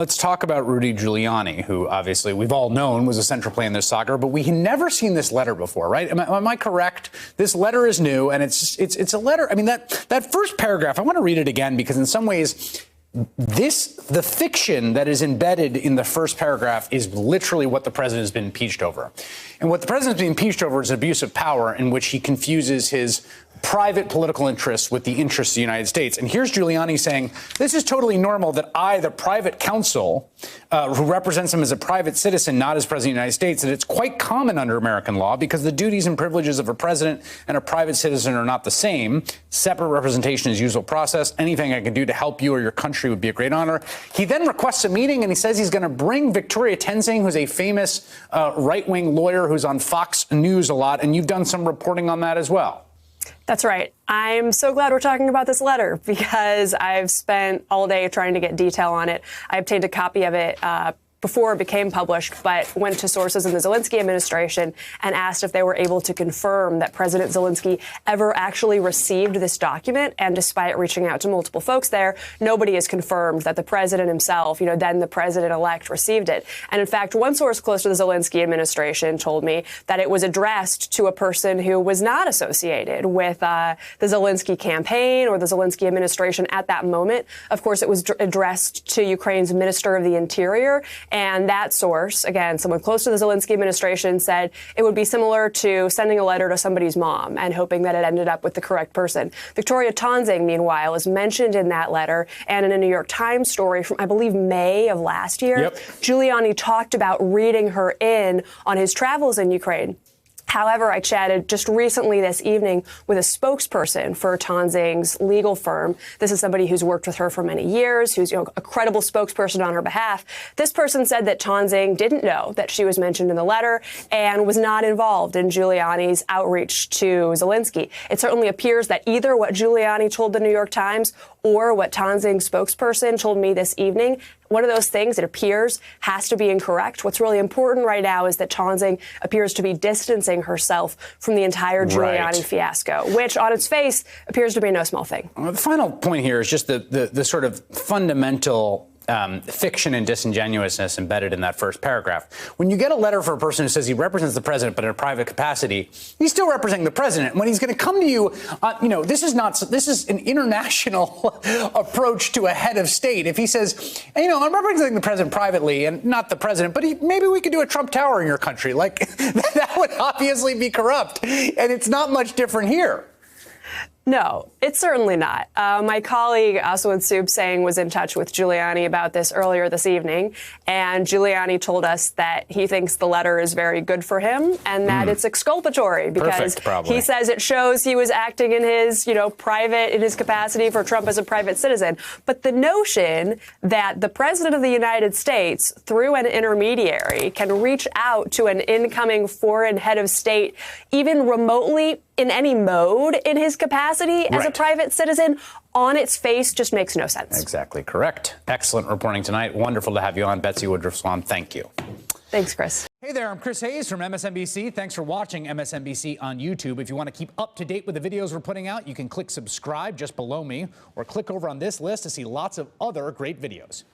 Let's talk about Rudy Giuliani, who obviously we've all known was a central player in this saga, but we had never seen this letter before, right? Am I correct? This letter is new, and it's a letter. I mean, that first paragraph, I want to read it again because in some ways, the fiction that is embedded in the first paragraph is literally what the president has been impeached over. And what the president has been impeached over is abuse of power in which he confuses his private political interests with the interests of the United States. And here's Giuliani saying, this is totally normal that I, the private counsel, who represents him as a private citizen, not as president of the United States, that it's quite common under American law because the duties and privileges of a president and a private citizen are not the same. Separate representation is usual process. Anything I can do to help you or your country would be a great honor. He then requests a meeting and he says he's going to bring Victoria Tenzing, who's a famous right-wing lawyer who's on Fox News a lot. And you've done some reporting on that as well. That's right. I'm so glad we're talking about this letter because I've spent all day trying to get detail on it. I obtained a copy of it before it became published, but went to sources in the Zelensky administration and asked if they were able to confirm that President Zelensky ever actually received this document. And despite reaching out to multiple folks there, nobody has confirmed that the president himself, then the president-elect, received it. And in fact, one source close to the Zelensky administration told me that it was addressed to a person who was not associated with the Zelensky campaign or the Zelensky administration at that moment. Of course, it was addressed to Ukraine's Minister of the Interior. And that source, again, someone close to the Zelensky administration, said it would be similar to sending a letter to somebody's mom and hoping that it ended up with the correct person. Victoria Tenzing, meanwhile, is mentioned in that letter and in a New York Times story from, I believe, May of last year. Yep. Giuliani talked about reading her in on his travels in Ukraine. However, I chatted just recently this evening with a spokesperson for Tenzing's legal firm. This is somebody who's worked with her for many years, who's a credible spokesperson on her behalf. This person said that Tenzing didn't know that she was mentioned in the letter and was not involved in Giuliani's outreach to Zelensky. It certainly appears that either what Giuliani told the New York Times or what Tenzing's spokesperson told me this evening, one of those things, it appears, has to be incorrect. What's really important right now is that Tenzing appears to be distancing herself from the entire Giuliani fiasco, which on its face appears to be no small thing. The final point here is just the sort of fundamental fiction and disingenuousness embedded in that first paragraph. When you get a letter for a person who says he represents the president, but in a private capacity, he's still representing the president. When he's going to come to you, this is an international approach to a head of state. If he says, I'm representing the president privately and not the president, but maybe we could do a Trump Tower in your country. Like that would obviously be corrupt. And it's not much different here. No, it's certainly not. My colleague, Aswad Subsang, was in touch with Giuliani about this earlier this evening, and Giuliani told us that he thinks the letter is very good for him and that it's exculpatory because he says it shows he was acting in his, in his capacity for Trump as a private citizen. But the notion that the president of the United States, through an intermediary, can reach out to an incoming foreign head of state, even remotely in any mode in his capacity as a private citizen, on its face just makes no sense. Exactly correct. Excellent reporting tonight. Wonderful to have you on, Betsy Woodruff-Swan. Thank you. Thanks, Chris. Hey there, I'm Chris Hayes from MSNBC. Thanks for watching MSNBC on YouTube. If you want to keep up to date with the videos we're putting out, you can click subscribe just below me or click over on this list to see lots of other great videos.